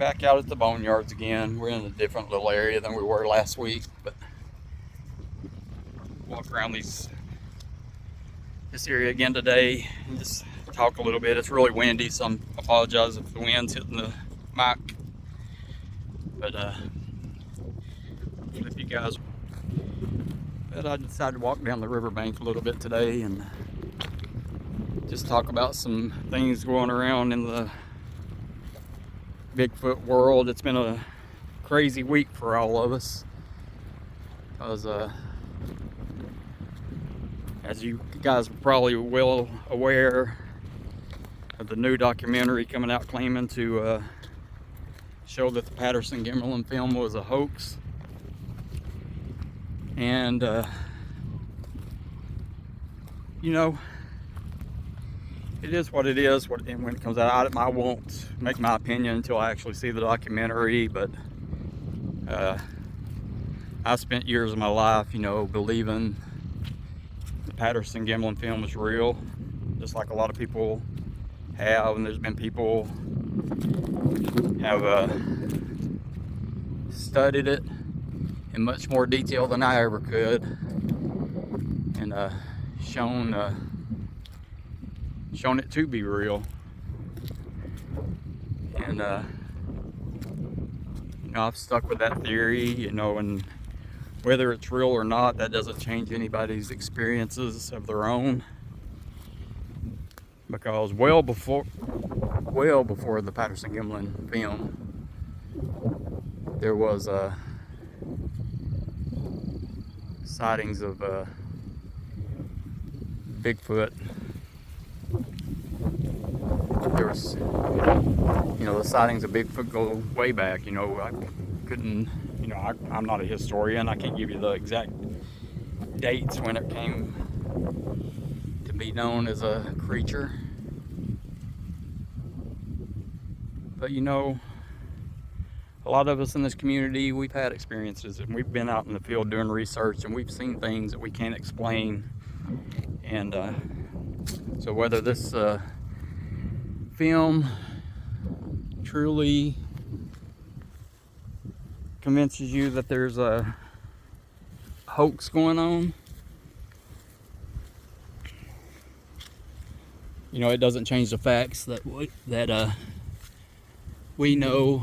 Back out at the Boneyards again. We're in a different little area than we were last week, but walk around this area again today and just talk a little bit. It's really windy, so I apologize if the wind's hitting the mic. But if you guys, I decided to walk down the riverbank a little bit today and just talk about some things going around in the Bigfoot world. It's been a crazy week for all of us because as you guys are probably well aware of the new documentary coming out claiming to show that the Patterson Gimlin film was a hoax. And you know, it is what it is. And when it comes out, I won't make my opinion until I actually see the documentary. But I spent years of my life, believing the Patterson Gimlin film was real, just like a lot of people have. And there's been people have studied it in much more detail than I ever could, and shown it to be real. And I've stuck with that theory, and whether it's real or not, that doesn't change anybody's experiences of their own. Because well before the Patterson Gimlin film, there was sightings of Bigfoot. There was, the sightings of Bigfoot go way back. I couldn't, I'm not a historian. I can't give you the exact dates when it came to be known as a creature. But a lot of us in this community, we've had experiences, and we've been out in the field doing research, and we've seen things that we can't explain. And so whether this film truly convinces you that there's a hoax going on, it doesn't change the facts that we know.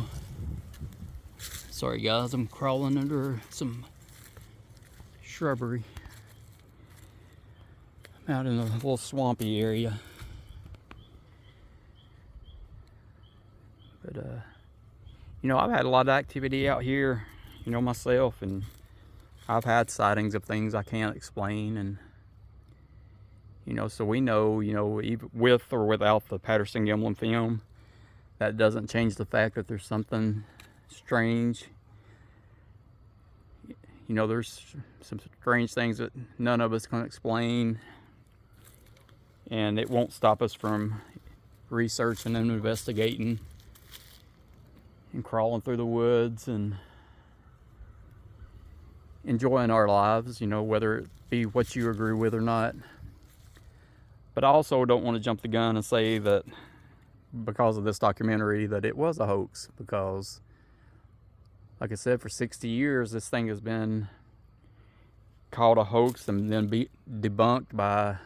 Sorry guys, I'm crawling under some shrubbery. I'm out in a little swampy area. But I've had a lot of activity out here, myself, and I've had sightings of things I can't explain. And so we know, even with or without the Patterson Gimlin film, that doesn't change the fact that there's something strange. There's some strange things that none of us can explain, and it won't stop us from researching and investigating and crawling through the woods and enjoying our lives, whether it be what you agree with or not. But I also don't want to jump the gun and say that because of this documentary that it was a hoax, because like I said, for 60 years this thing has been called a hoax and then be debunked by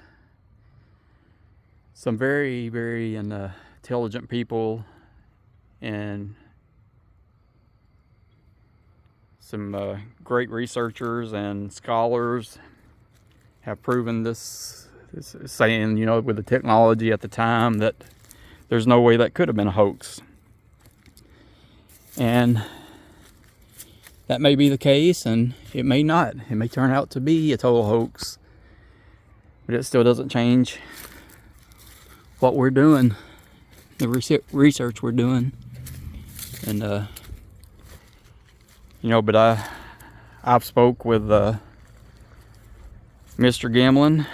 some very, very intelligent people, and some great researchers and scholars have proven this, saying, with the technology at the time, that there's no way that could have been a hoax. And that may be the case, and it may not. It may turn out to be a total hoax, but it still doesn't change what we're doing, the research we're doing. And but I've spoke with Mr. Gimlin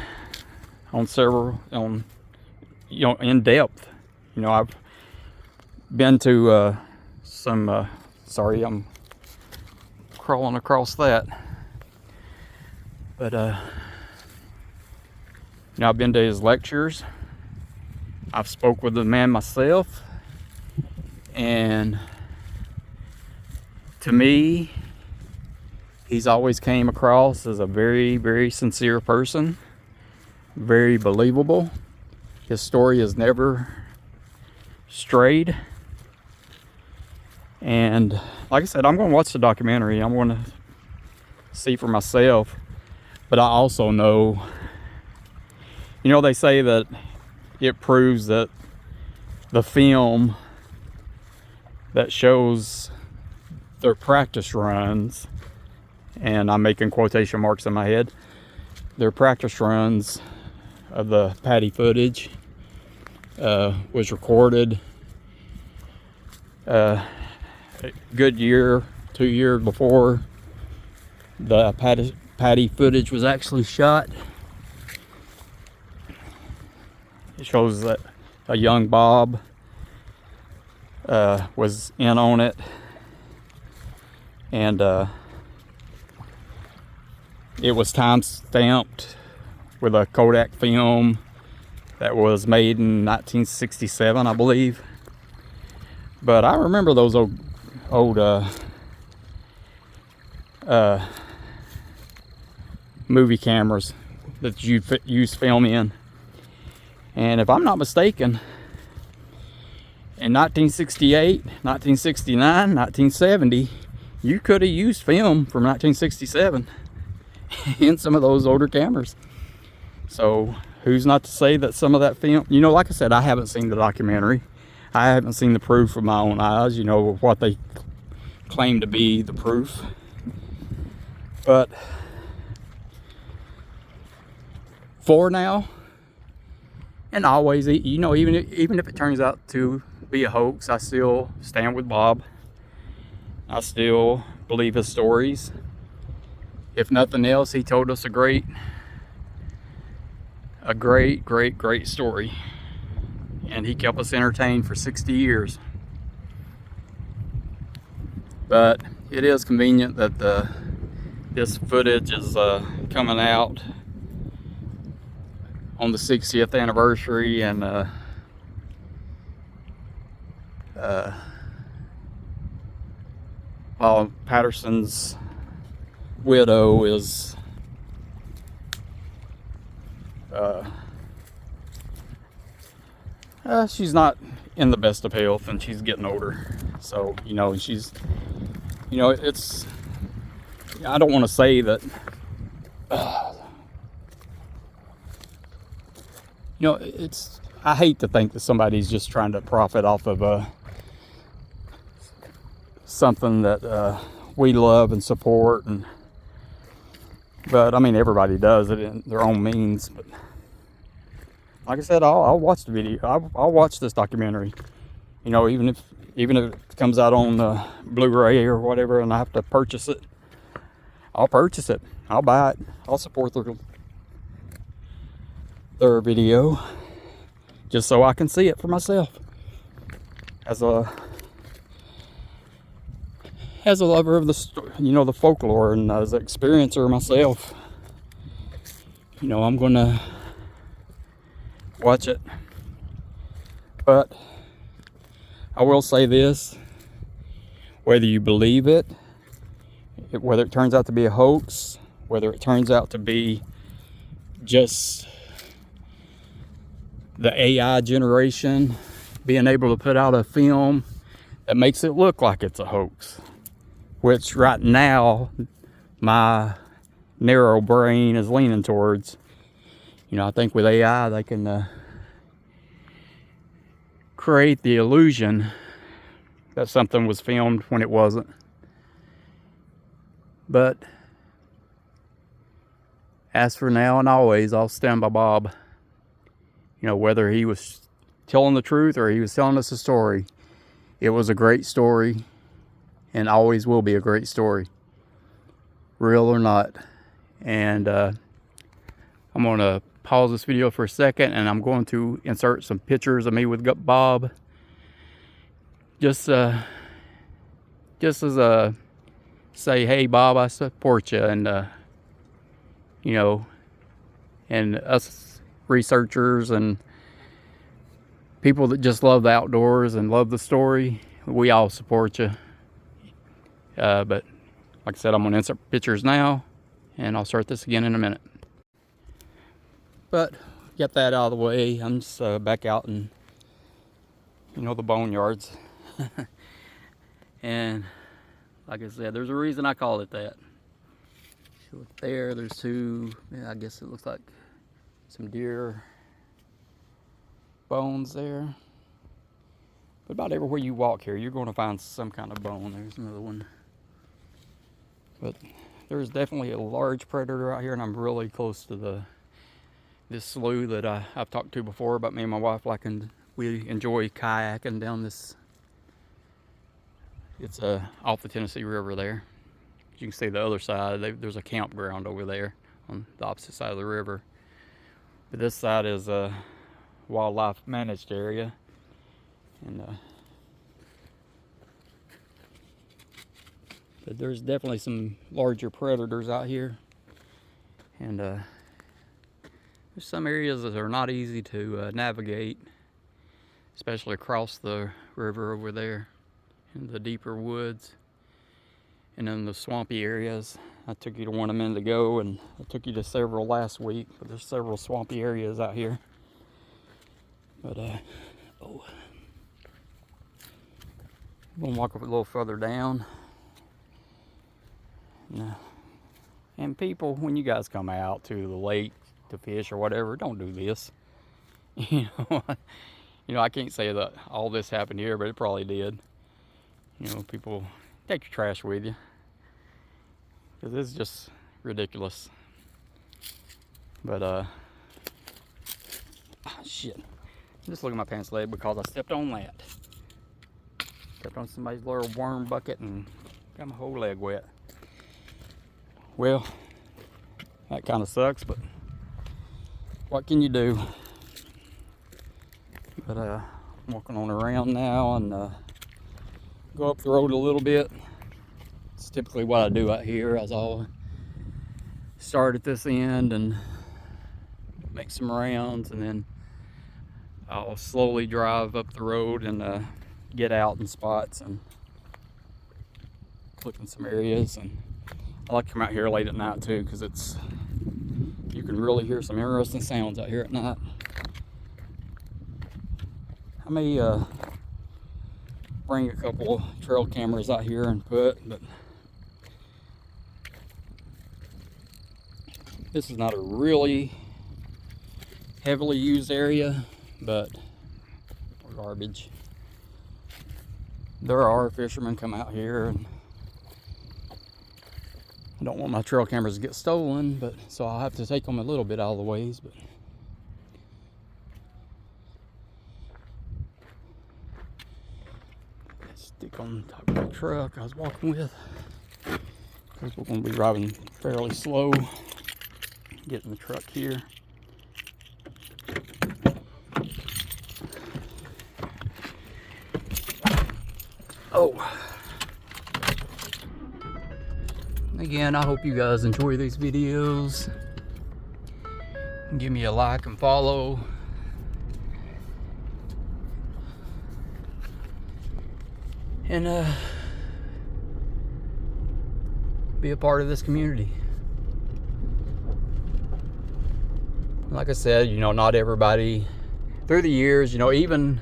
in depth. I've been to some sorry, I'm crawling across that, but I've been to his lectures. I've spoke with the man myself, and to me, he's always came across as a very, very sincere person, very believable. His story has never strayed. And like I said, I'm going to watch the documentary. I'm going to see for myself. But I also know, you know, they say that it proves that the film that shows their practice runs, and I'm making quotation marks in my head, their practice runs of the Patty footage was recorded a good year, 2 years before the Patty footage was actually shot. It shows that a young Bob was in on it, and it was time stamped with a Kodak film that was made in 1967, I believe. But I remember those old movie cameras that you use film in. And if I'm not mistaken, in 1968, 1969, 1970, you could have used film from 1967 in some of those older cameras. So who's not to say that some of that film, you know, like I said, I haven't seen the documentary. I haven't seen the proof with my own eyes, you know, what they claim to be the proof. But for now, and always, you know, even if it turns out to be a hoax, I still stand with Bob. I still believe his stories. If nothing else, he told us a great story, and he kept us entertained for 60 years. But it is convenient that this footage is coming out on the 60th anniversary, and while Patterson's widow is she's not in the best of health, and she's getting older. So, you know, she's, you know, it's, I don't want to say that, you know, it's, I hate to think that somebody's just trying to profit off of something that we love and support, and but I mean, everybody does it in their own means. But like I said, I'll watch the video. I'll watch this documentary. You know, even if it comes out on Blu-ray or whatever, and I have to purchase it, I'll purchase it. I'll buy it. I'll support their video just so I can see it for myself. As a lover of the, you know, the folklore, and as an experiencer myself, you know, I'm gonna watch it. But I will say this: whether you believe it, whether it turns out to be a hoax, whether it turns out to be just the AI generation being able to put out a film that makes it look like it's a hoax, which right now my narrow brain is leaning towards. You know, I think with AI they can create the illusion that something was filmed when it wasn't. But as for now and always, I'll stand by Bob. You know, whether he was telling the truth or he was telling us a story, it was a great story, and always will be a great story, real or not. And I'm going to pause this video for a second, and I'm going to insert some pictures of me with Bob, just as a say, hey Bob, I support you, and you know, and us researchers and people that just love the outdoors and love the story, we all support you. But like I said, I'm gonna insert pictures now, and I'll start this again in a minute. But get that out of the way. I'm just back out in, you know, the boneyards. And like I said, there's a reason I call it that. If you look there, there's two, I guess it looks like some deer bones there. But about everywhere you walk here, you're going to find some kind of bone. There's another one. But there's definitely a large predator out here, and I'm really close to this slough that I've talked to before about. Me and my wife we enjoy kayaking down this. It's off the Tennessee River there. You can see the other side. There's a campground over there on the opposite side of the river. But this side is a wildlife managed area. And but there's definitely some larger predators out here. And there's some areas that are not easy to navigate, especially across the river over there in the deeper woods and in the swampy areas. I took you to one a minute ago, and I took you to several last week, but there's several swampy areas out here. But I'm gonna walk up a little further down. And people, when you guys come out to the lake to fish or whatever, don't do this. You know, I can't say that all this happened here, but it probably did. You know, people, take your trash with you, because this is just ridiculous. But oh, shit, just look at my pants leg because I stepped on that. Stepped on somebody's little worm bucket and got my whole leg wet. Well, that kind of sucks, but what can you do? But I'm walking on around now and go up the road a little bit. It's typically what I do out here. I'll start at this end and make some rounds, and then I'll slowly drive up the road and get out in spots and look in some areas. And I like to come out here late at night too, because you can really hear some interesting sounds out here at night. I may bring a couple trail cameras out here and but this is not a really heavily used area, but garbage. There are fishermen come out here, and I don't want my trail cameras to get stolen, but so I'll have to take them a little bit out of the ways. But stick on top of the truck I was walking with, because we're going to be driving fairly slow. Get in the truck here. Oh, again, I hope you guys enjoy these videos. Give me a like and follow. And be a part of this community. Like I said, you know, not everybody, through the years, you know, even,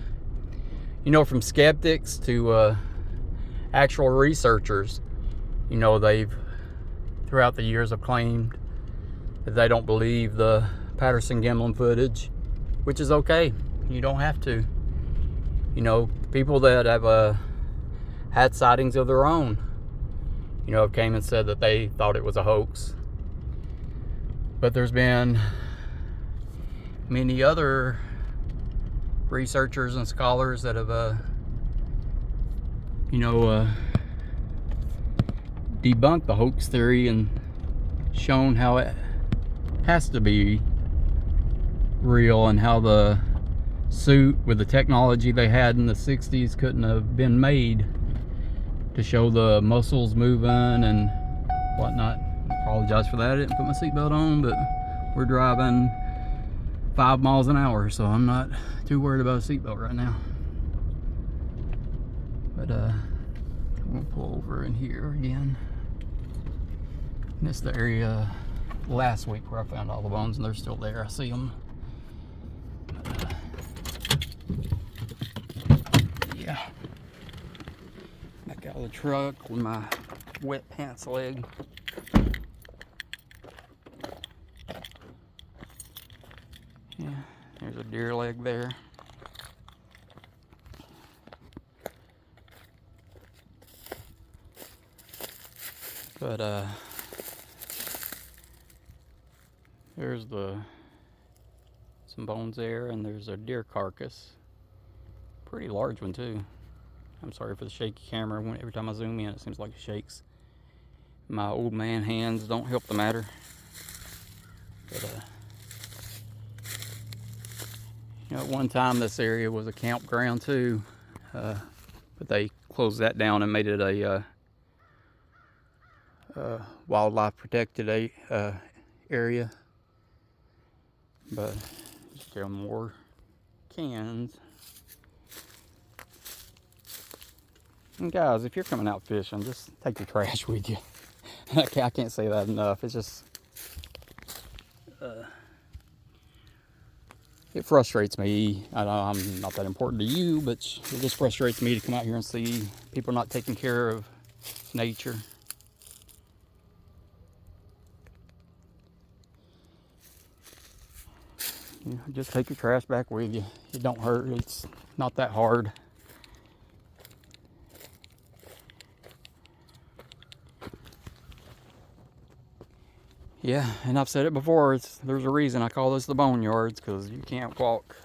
you know, from skeptics to actual researchers, you know, they've throughout the years have claimed that they don't believe the Patterson Gimlin footage, which is okay. You don't have to. You know, people that have had sightings of their own, you know, have came and said that they thought it was a hoax. But there's been many other researchers and scholars that have you know, debunked the hoax theory and shown how it has to be real, and how the suit with the technology they had in the 60s couldn't have been made to show the muscles moving and whatnot. Apologize for that, I didn't put my seatbelt on, but we're driving 5 miles an hour, so I'm not too worried about a seatbelt right now. But We'll pull over in here again. And this is the area last week where I found all the bones, and they're still there. I see them. Yeah. Back out of the truck with my wet pants leg. Yeah, there's a deer leg there. But there's some bones there, and there's a deer carcass. Pretty large one too. I'm sorry for the shaky camera. Every time I zoom in, it seems like it shakes. My old man hands don't help the matter. But you know, at one time this area was a campground too, but they closed that down and made it a wildlife protected area. But just get more cans. And guys, if you're coming out fishing, just take your trash with you. I can't say that enough. It's just it frustrates me. I know I'm not that important to you, but it just frustrates me to come out here and see people not taking care of nature. You know, just take your trash back with you. It don't hurt. It's not that hard. Yeah, and I've said it before, there's a reason I call this the Boneyards, because you can't walk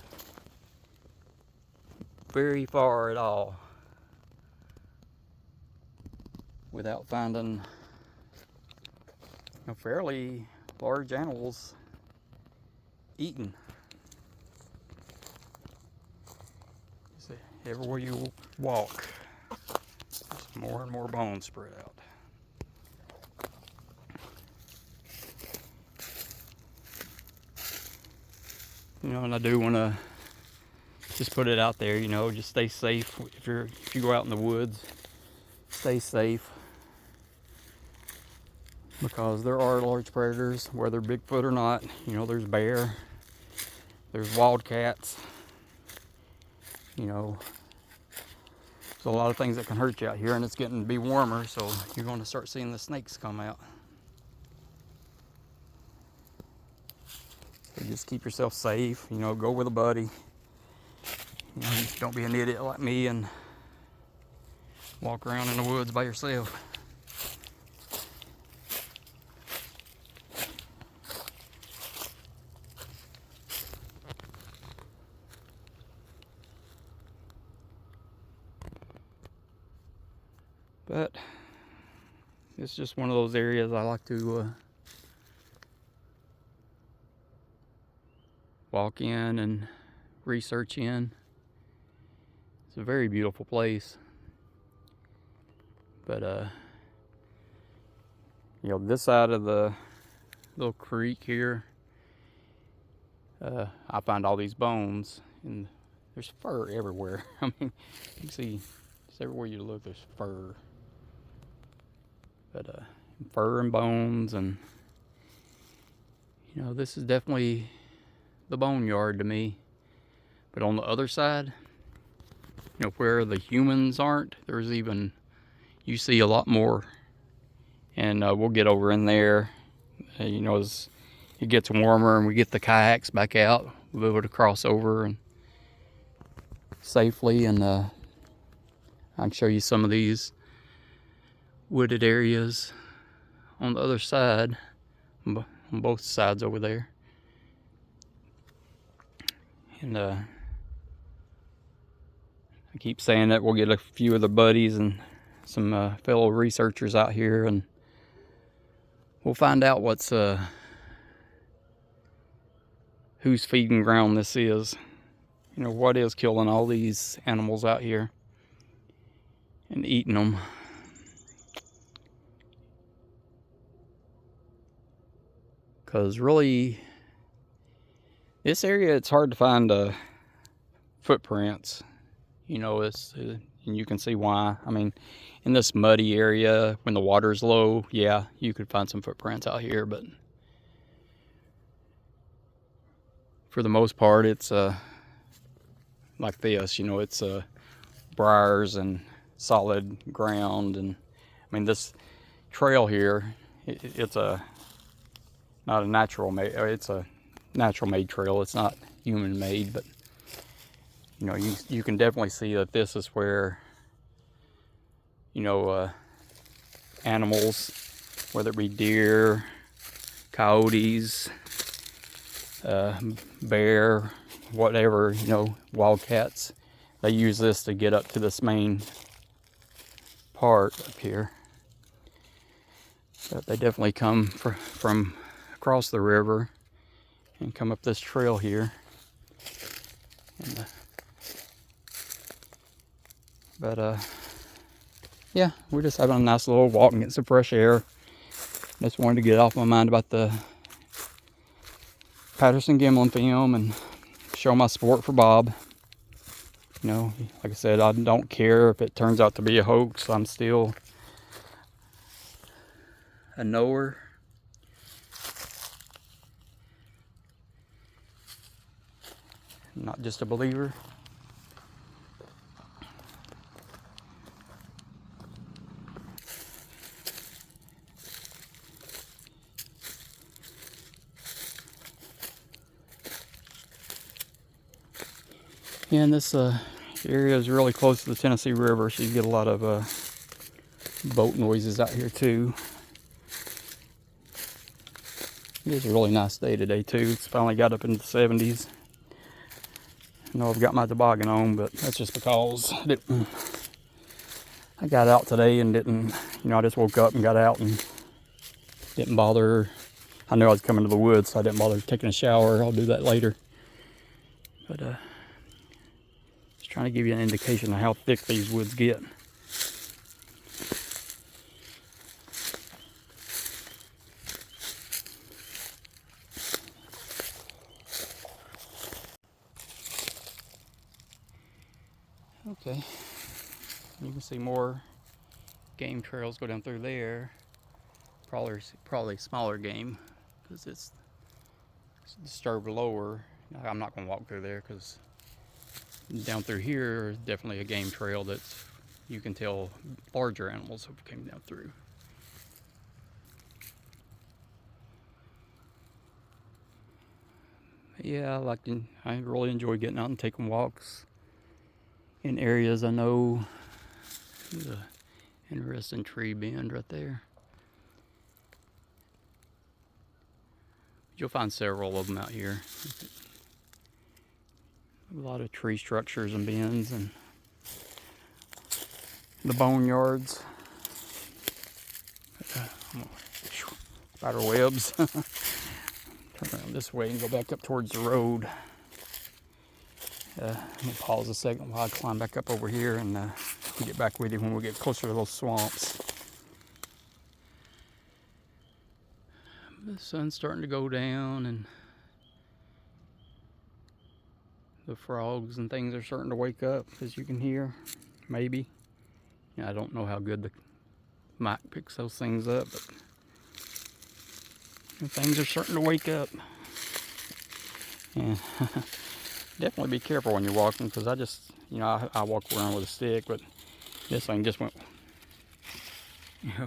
very far at all without finding fairly large animals eaten. See, everywhere you walk, there's more and more bones spread out. You know, and I do want to just put it out there, you know, just stay safe. If you go out in the woods, stay safe, because there are large predators, whether Bigfoot or not. You know, there's bear, there's wildcats. You know, there's a lot of things that can hurt you out here, and it's getting to be warmer, so you're going to start seeing the snakes come out. So just keep yourself safe, you know, go with a buddy. You know, don't be an idiot like me and walk around in the woods by yourself. But it's just one of those areas I like to walk in and research in. It's a very beautiful place. But you know, this side of the little creek here, I find all these bones, and there's fur everywhere. I mean, you can see just everywhere you look, there's fur. But fur and bones, and you know, this is definitely the Boneyard to me. But on the other side, you know, where the humans aren't, there's even, you see a lot more. And we'll get over in there. You know, as it gets warmer and we get the kayaks back out, we'll be able to cross over and safely. And I can show you some of these wooded areas on the other side, on both sides over there. And I keep saying that we'll get a few of the buddies and some fellow researchers out here, and we'll find out whose feeding ground this is. You know, what is killing all these animals out here and eating them. Because really, this area, it's hard to find footprints. You know, And you can see why. I mean, in this muddy area, when the water's low, yeah, you could find some footprints out here, but for the most part, it's like this, you know, it's briars and solid ground. And I mean, this trail here, it's not a natural made, it's a natural made trail. It's not human made, but you know, you can definitely see that this is where, you know, animals, whether it be deer, coyotes, bear, whatever, you know, wildcats, they use this to get up to this main part up here. But they definitely come from across the river and come up this trail here. And, yeah, we're just having a nice little walk and getting some fresh air. Just wanted to get off my mind about the Patterson Gimlin film and show my support for Bob. You know, like I said, I don't care if it turns out to be a hoax. I'm still a knower. Not just a believer. Yeah, and this area is really close to the Tennessee River, so you get a lot of boat noises out here too. It is a really nice day today too. It's finally got up into the 70s. I know I've got my toboggan on, but that's just because I got out today and didn't, you know, I just woke up and got out and didn't bother. I knew I was coming to the woods, so I didn't bother taking a shower. I'll do that later. But just trying to give you an indication of how thick these woods get. Okay, you can see more game trails go down through there. Probably smaller game because it's disturbed lower. I'm not going to walk through there because down through here is definitely a game trail that's, you can tell larger animals have came down through. Yeah, I really enjoy getting out and taking walks in areas I know. There's an interesting tree bend right there. You'll find several of them out here. A lot of tree structures and bends and the boneyards. Spider webs. Turn around this way and go back up towards the road. I'm gonna pause a second while I climb back up over here and get back with you when we get closer to those swamps. The sun's starting to go down and the frogs and things are starting to wake up, as you can hear, maybe. Yeah, I don't know how good the mic picks those things up, but things are starting to wake up. Yeah. Definitely be careful when you're walking, because I just, you know, I walk around with a stick, but this thing just went, you know,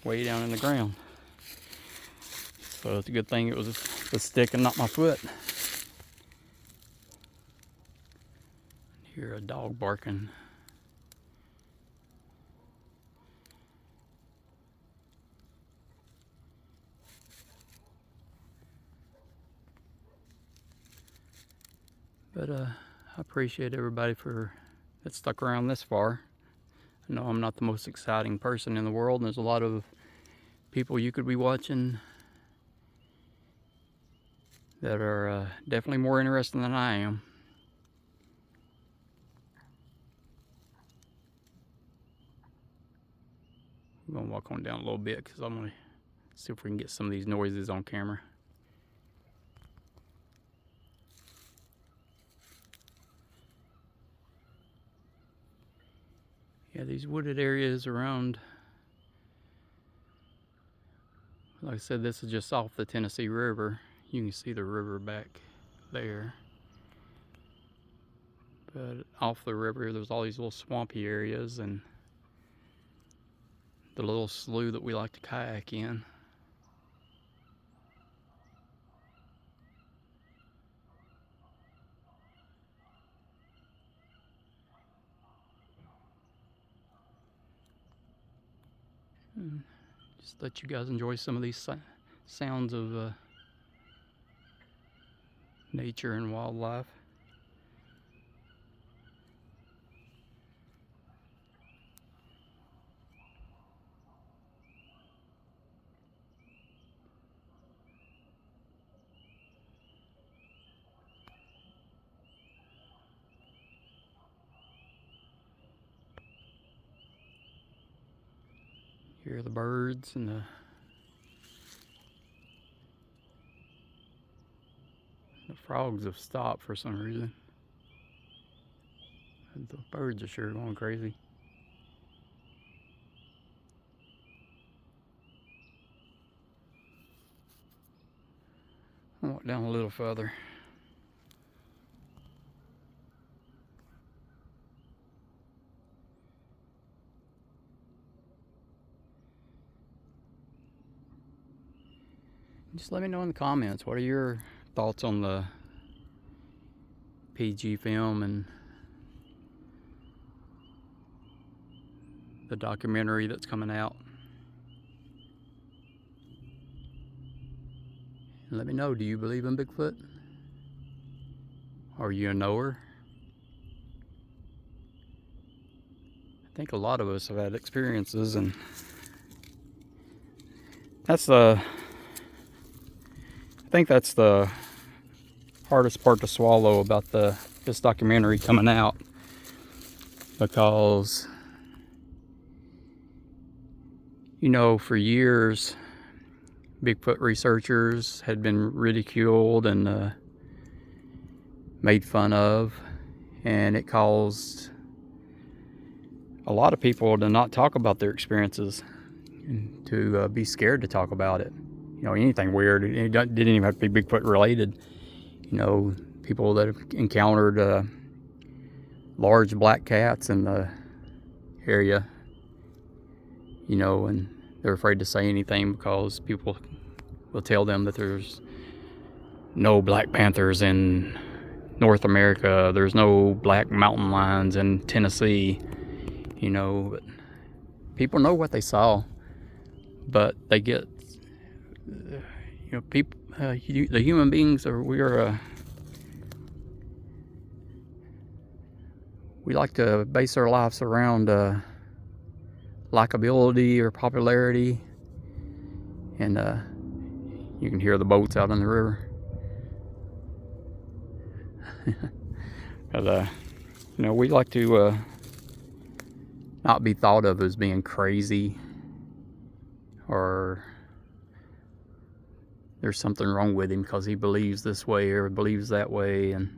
way down in the ground. So it's a good thing it was the stick and not my foot. Hear a dog barking. But I appreciate everybody that stuck around this far. I know I'm not the most exciting person in the world, and there's a lot of people you could be watching that are definitely more interesting than I am. I'm gonna walk on down a little bit because I'm gonna see if we can get some of these noises on camera. Yeah, these wooded areas around, like I said, this is just off the Tennessee River. You can see the river back there. But off the river, there's all these little swampy areas and the little slough that we like to kayak in. And just let you guys enjoy some of these sounds of nature and wildlife. Hear the birds and the frogs have stopped for some reason. The birds are sure going crazy. I'll walk down a little further. Just let me know in the comments, what are your thoughts on the PG film and the documentary that's coming out. And let me know, do you believe in Bigfoot? Are you a knower? I think a lot of us have had experiences, and that's I think that's the hardest part to swallow about this documentary coming out, because you know, for years Bigfoot researchers had been ridiculed and made fun of, and it caused a lot of people to not talk about their experiences and to be scared to talk about it. You know, anything weird. It didn't even have to be Bigfoot related. You know, people that have encountered large black cats in the area, you know, and they're afraid to say anything because people will tell them that there's no black panthers in North America, there's no black mountain lions in Tennessee, you know. But people know what they saw, but they get, you know, people, the human beings we like to base our lives around likability or popularity, and you can hear the boats out in the river. But you know, we like to not be thought of as being crazy, or there's something wrong with him because he believes this way or believes that way. And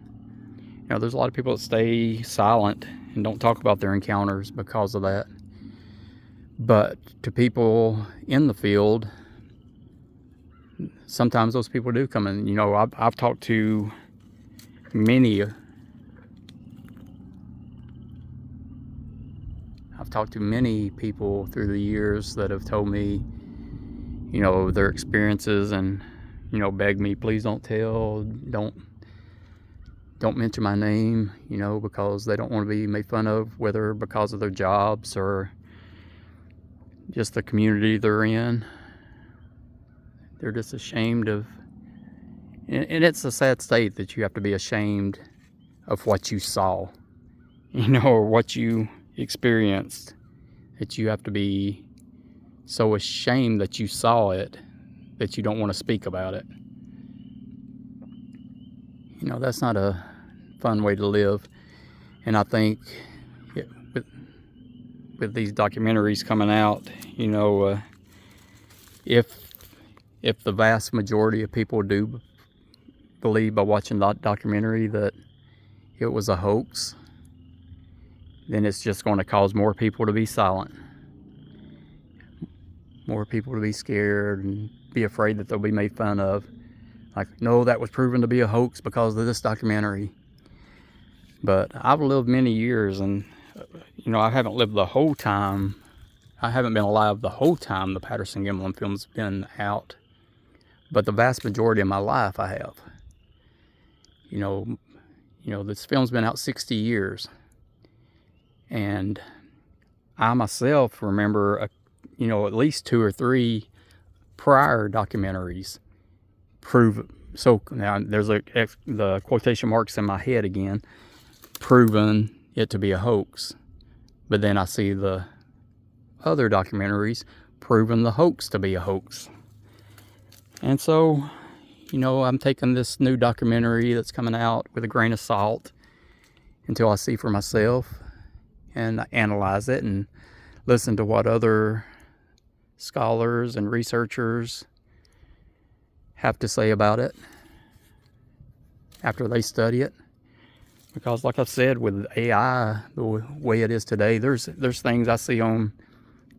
you know, there's a lot of people that stay silent and don't talk about their encounters because of that. But to people in the field, sometimes those people do come in. You know, I've talked to many people through the years that have told me, you know, their experiences, and you know, begged me, please don't tell, don't mention my name, you know, because they don't want to be made fun of, whether because of their jobs or just the community they're in. They're just ashamed of, and it's a sad state that you have to be ashamed of what you saw, you know, or what you experienced, that you have to be so ashamed that you saw it that you don't want to speak about it. You know, that's not a fun way to live. And I think with these documentaries coming out, you know, if the vast majority of people do believe by watching that documentary that it was a hoax, then it's just going to cause more people to be silent. More people to be scared and be afraid that they'll be made fun of. Like, no, that was proven to be a hoax because of this documentary. But I've lived many years, and I haven't lived the whole time. I haven't been alive the whole time the Patterson Gimlin film's been out. But the vast majority of my life I have. This film's been out 60 years. And I myself remember, at least 2 or 3 prior documentaries prove. So now there's the quotation marks in my head again, proven it to be a hoax. But then I see the other documentaries proving the hoax to be a hoax. And so, I'm taking this new documentary that's coming out with a grain of salt until I see for myself and analyze it and listen to what other scholars and researchers have to say about it after they study it. Because like I've said, with AI, the way it is today, there's things I see on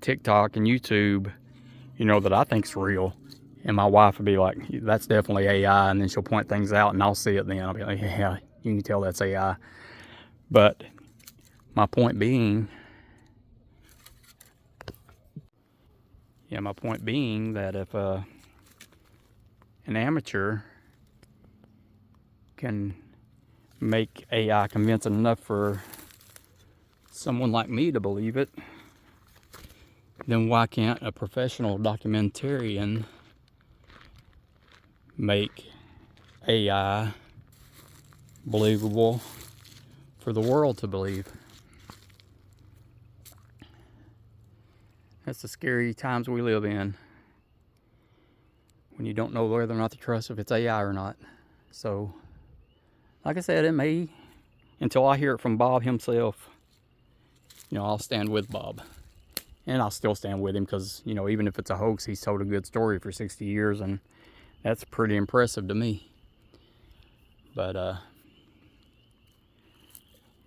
TikTok and YouTube, that I think's real. And my wife would be like, that's definitely AI. And then she'll point things out and I'll see it then. I'll be like, yeah, you can tell that's AI. But my point being that if an amateur can make AI convincing enough for someone like me to believe it, then why can't a professional documentarian make AI believable for the world to believe? That's the scary times we live in, when you don't know whether or not to trust if it's AI or not. So, like I said, it may, until I hear it from Bob himself, I'll stand with Bob. And I'll still stand with him because, even if it's a hoax, he's told a good story for 60 years, and that's pretty impressive to me. But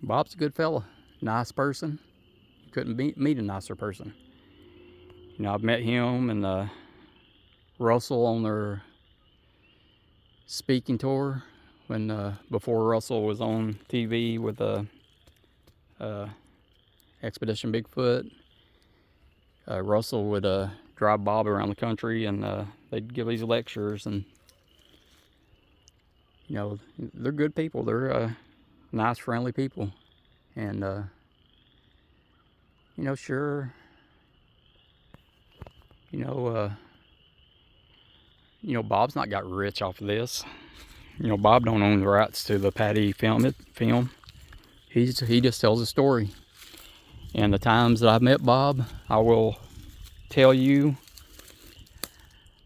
Bob's a good fella, nice person. You couldn't meet a nicer person. I've met him and Russell on their speaking tour when before Russell was on TV with Expedition Bigfoot. Russell would drive Bob around the country, and they'd give these lectures, and they're good people. They're nice, friendly people, and sure, Bob's not got rich off of this. Bob don't own the rights to the Patty film. He just tells a story. And the times that I've met Bob, I will tell you,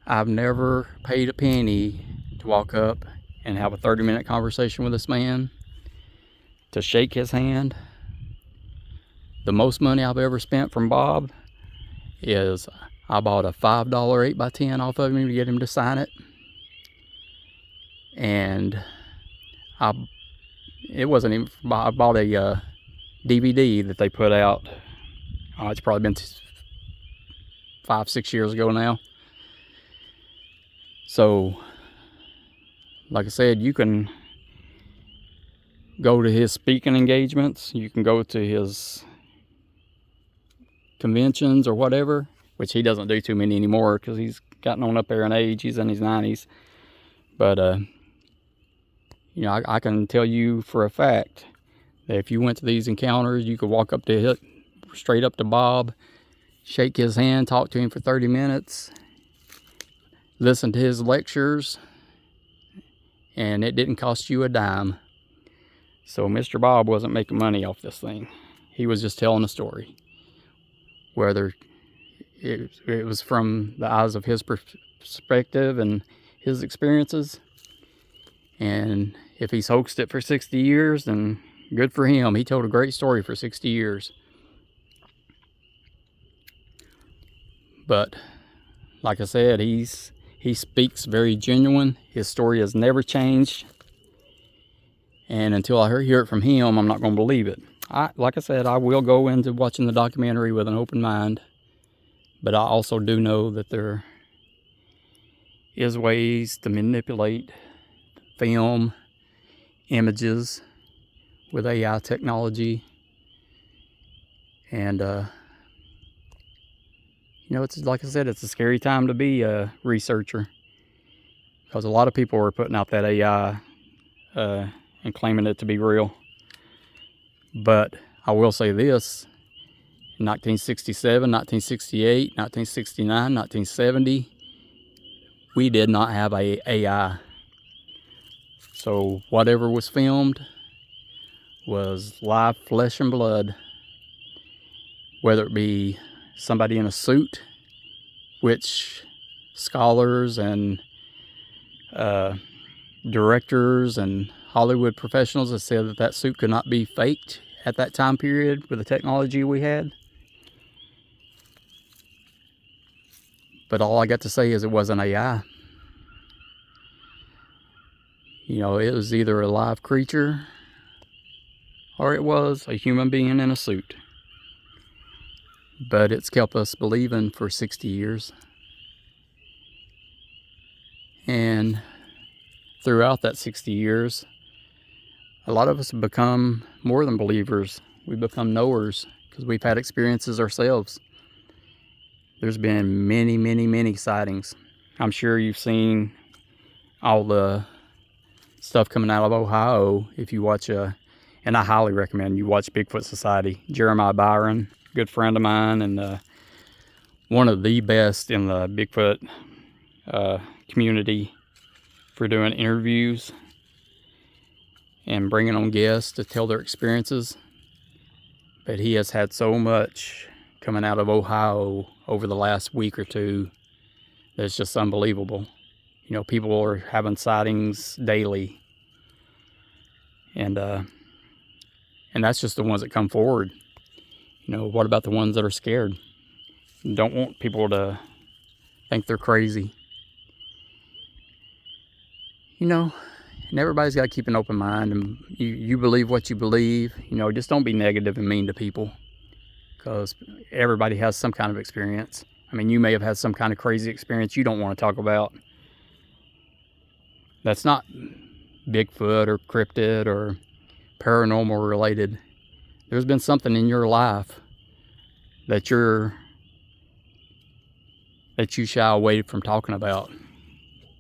I've never paid a penny to walk up and have a 30-minute conversation with this man, to shake his hand. The most money I've ever spent from Bob is I bought a $5 8x10 off of him to get him to sign it. And it wasn't even, I bought a DVD that they put out. It's probably been 5-6 years ago now. So, like I said, you can go to his speaking engagements. You can go to his conventions or whatever, which he doesn't do too many anymore because he's gotten on up there in age. He's in his 90s. But, I can tell you for a fact that if you went to these encounters, you could walk up to straight up to Bob, shake his hand, talk to him for 30 minutes, listen to his lectures, and it didn't cost you a dime. So Mr. Bob wasn't making money off this thing. He was just telling a story. Whether it was from the eyes of his perspective and his experiences. And if he's hoaxed it for 60 years, then good for him. He told a great story for 60 years. But like I said, he speaks very genuine. His story has never changed. And until I hear it from him, I'm not going to believe it. like I said, I will go into watching the documentary with an open mind, but I also do know that there is ways to manipulate film, images with AI technology. And you know, it's like I said, it's a scary time to be a researcher, because a lot of people are putting out that AI and claiming it to be real. But I will say this: in 1967, 1968, 1969, 1970, we did not have AI. So whatever was filmed was live flesh and blood, whether it be somebody in a suit, which scholars and directors and Hollywood professionals have said that that suit could not be faked at that time period with the technology we had. But all I got to say is it wasn't AI. You know, it was either a live creature or it was a human being in a suit. But it's kept us believing for 60 years. And throughout that 60 years, a lot of us have become more than believers. We've become knowers because we've had experiences ourselves. There's been many, many, many sightings. I'm sure you've seen all the stuff coming out of Ohio. If you watch and I highly recommend you watch Bigfoot Society. Jeremiah Byron, good friend of mine, and one of the best in the Bigfoot community for doing interviews and bringing on guests to tell their experiences. But he has had so much coming out of Ohio over the last week or two that's just unbelievable. You know, people are having sightings daily, and that's just the ones that come forward. You know, what about the ones that are scared? Don't want people to think they're crazy. You know, and everybody's got to keep an open mind, and you believe what you believe. You know, just don't be negative and mean to people, because everybody has some kind of experience. I mean, you may have had some kind of crazy experience you don't want to talk about. That's not Bigfoot or cryptid or paranormal related. There's been something in your life that you shy away from talking about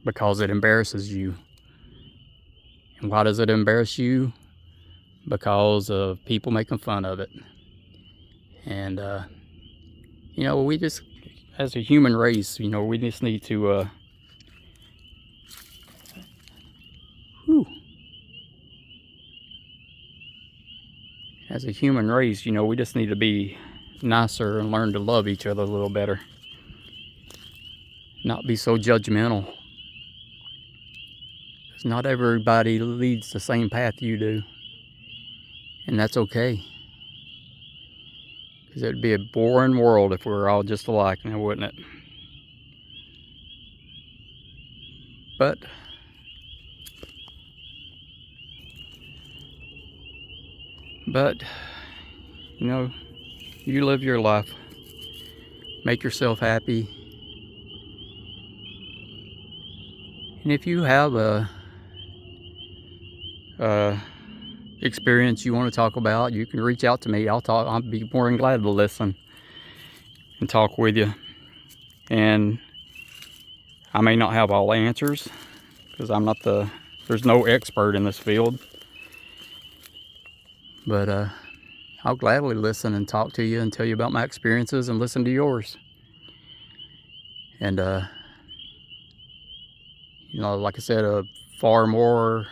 because it embarrasses you. And why does it embarrass you? Because of people making fun of it. And you know, we just, as a human race, you know, we just need to as a human race, you know, we just need to be nicer and learn to love each other a little better. Not be so judgmental. Because not everybody leads the same path you do. And that's okay. Because it'd be a boring world if we were all just alike now, wouldn't it? But you know, you live your life. Make yourself happy. And if you have a experience you want to talk about, you can reach out to me. I'll be more than glad to listen and talk with you. And I may not have all the answers, because there's no expert in this field. But I'll gladly listen and talk to you and tell you about my experiences and listen to yours. And you know, like I said, a far more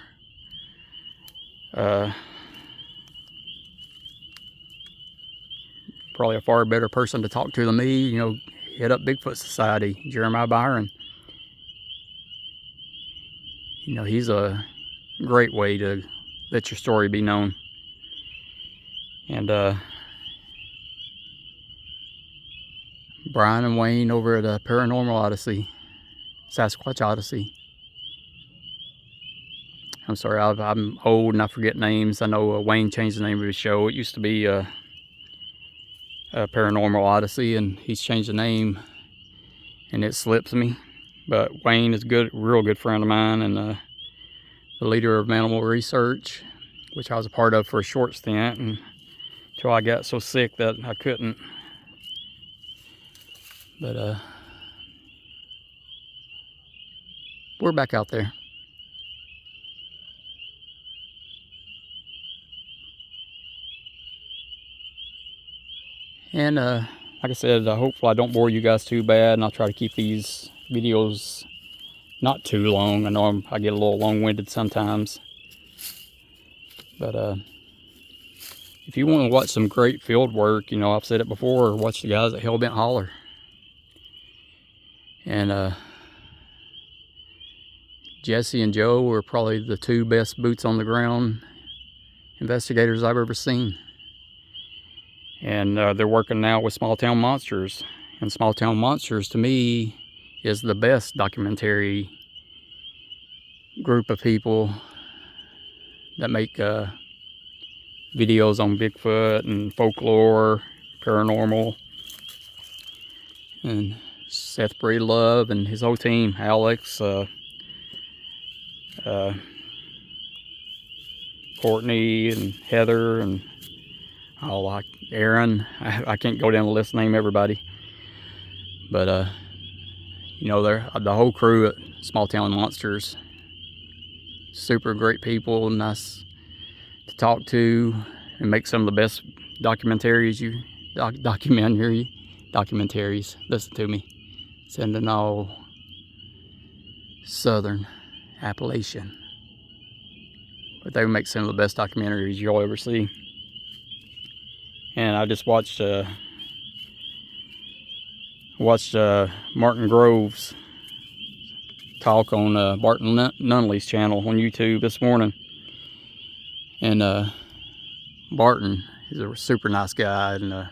probably a far better person to talk to than me, you know, hit up Bigfoot Society, Jeremiah Byron. You know, he's a great way to let your story be known. And Brian and Wayne over at Paranormal Odyssey, Sasquatch Odyssey. I'm sorry, I'm old and I forget names. I know Wayne changed the name of his show. It used to be Paranormal Odyssey, and he's changed the name, and it slips me. But Wayne is real good friend of mine, and the leader of Animal Research, which I was a part of for a short stint, and until I got so sick that I couldn't. But we're back out there. And like I said, hopefully I don't bore you guys too bad, and I'll try to keep these videos not too long. I know I get a little long-winded sometimes. But if you want to watch some great field work, you know, I've said it before, watch the guys at Hellbent Holler. And Jesse and Joe are probably the two best boots on the ground investigators I've ever seen. And they're working now with Small Town Monsters. And Small Town Monsters, to me, is the best documentary group of people that make videos on Bigfoot and folklore, paranormal. And Seth Breedlove and his whole team, Alex, Courtney and Heather, and Aaron. I can't go down the list and name everybody. But, you know, they're the whole crew at Small Town Monsters. Super great people, nice to talk to, and make some of the best documentaries. Documentaries. Listen to me. Sending all Southern Appalachian. But they make some of the best documentaries you'll ever see. And I just watched Martin Groves talk on Barton Nunley's channel on YouTube this morning. And Barton is a super nice guy, and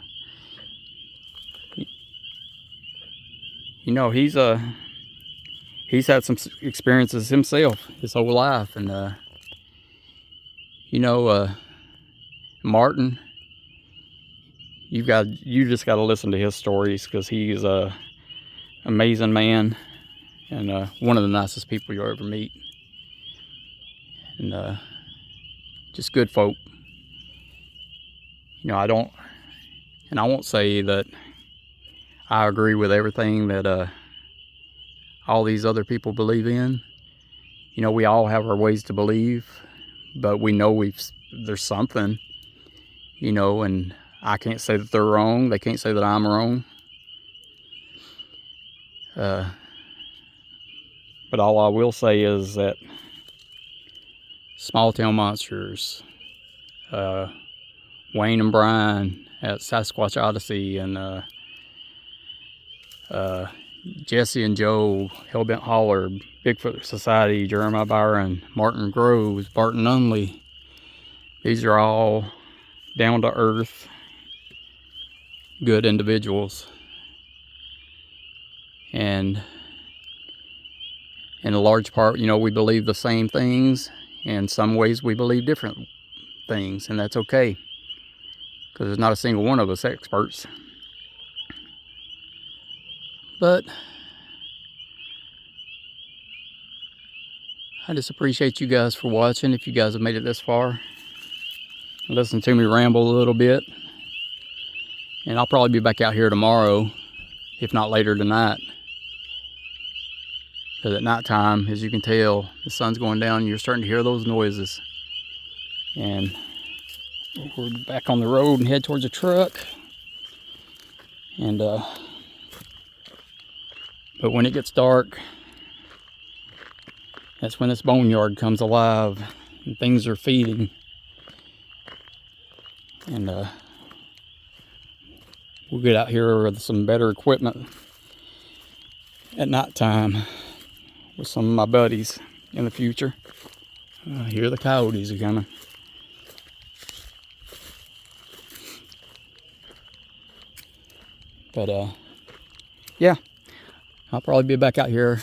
you know, he's had some experiences himself his whole life. And you know, Martin, you just got to listen to his stories, because he's a amazing man, and one of the nicest people you'll ever meet, and just good folk. You know, I won't say that I agree with everything that all these other people believe in. You know, we all have our ways to believe, but we know there's something, you know, and I can't say that they're wrong. They can't say that I'm wrong. But all I will say is that Small Town Monsters, Wayne and Brian at Sasquatch Odyssey, and Jesse and Joe, Hellbent Holler, Bigfoot Society, Jeremiah Byron, Martin Groves, Barton Nunley. These are all down to earth, good individuals. And in a large part, you know, we believe the same things. In some ways we believe different things, and that's okay, because there's not a single one of us experts. But I just appreciate you guys for watching. If you guys have made it this far, listen to me ramble a little bit. And I'll probably be back out here tomorrow, if not later tonight. Because at nighttime, as you can tell, the sun's going down and you're starting to hear those noises. And we're back on the road and head towards the truck. And but when it gets dark, that's when this boneyard comes alive and things are feeding. And we'll get out here with some better equipment at nighttime with some of my buddies in the future. Here the coyotes are coming. But yeah, I'll probably be back out here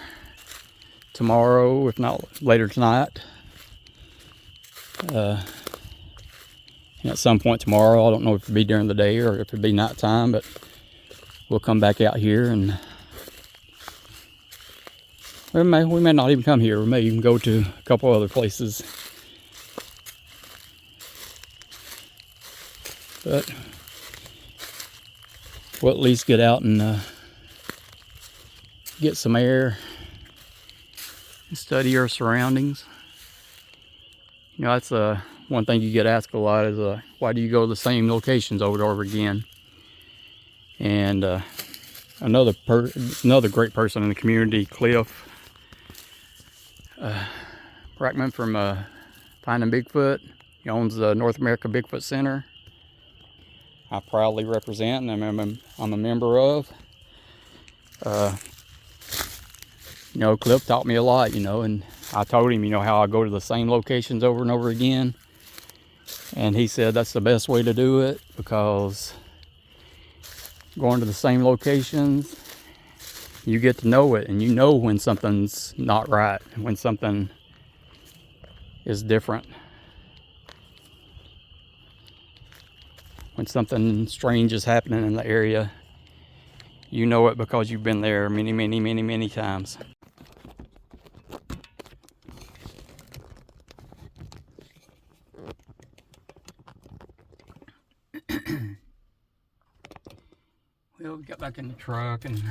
tomorrow, if not later tonight. And at some point tomorrow, I don't know if it'll be during the day or if it'll be nighttime, but we'll come back out here, and we may not even come here. We may even go to a couple other places. But we'll at least get out and get some air and study our surroundings. You know, that's one thing you get asked a lot is why do you go to the same locations over and over again? And another great person in the community, Cliff Brackman from Finding Bigfoot. He owns the North America Bigfoot Center. I proudly represent, and I'm a member of. You know, Cliff taught me a lot, you know, and I told him, you know, how I go to the same locations over and over again. And he said that's the best way to do it, because going to the same locations, you get to know it, and you know when something's not right, when something is different, when something strange is happening in the area. You know it because you've been there many times. Well, we got back in the truck and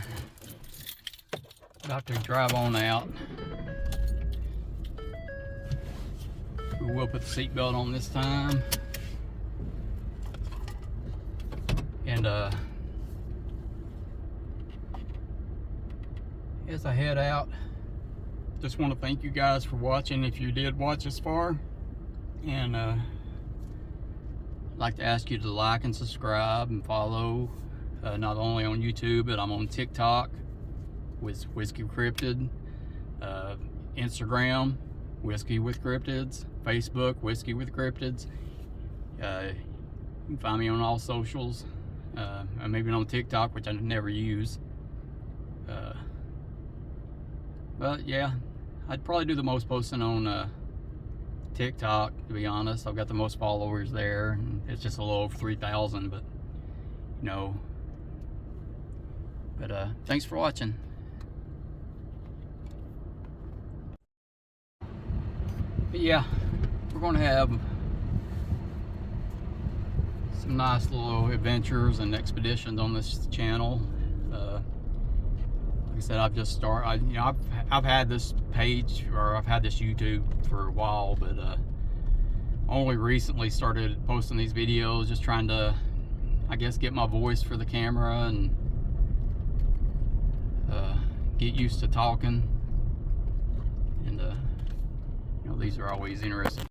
about to drive on out. We will put the seatbelt on this time. And as I head out, just want to thank you guys for watching, if you did watch this far. And I'd like to ask you to like and subscribe and follow, not only on YouTube, but I'm on TikTok with Whiskey Cryptid, Instagram, Whiskey with Cryptids, Facebook, Whiskey with Cryptids. You can find me on all socials, and maybe on TikTok, which I never use. But yeah, I'd probably do the most posting on TikTok, to be honest. I've got the most followers there, and it's just a little over 3,000, but you know. But thanks for watching. But yeah, we're going to have some nice little adventures and expeditions on this channel. Like I said, I've just started. You know, I've had this page, or I've had this YouTube for a while, but only recently started posting these videos, just trying to, I guess, get my voice for the camera and get used to talking. And you know, these are always interesting.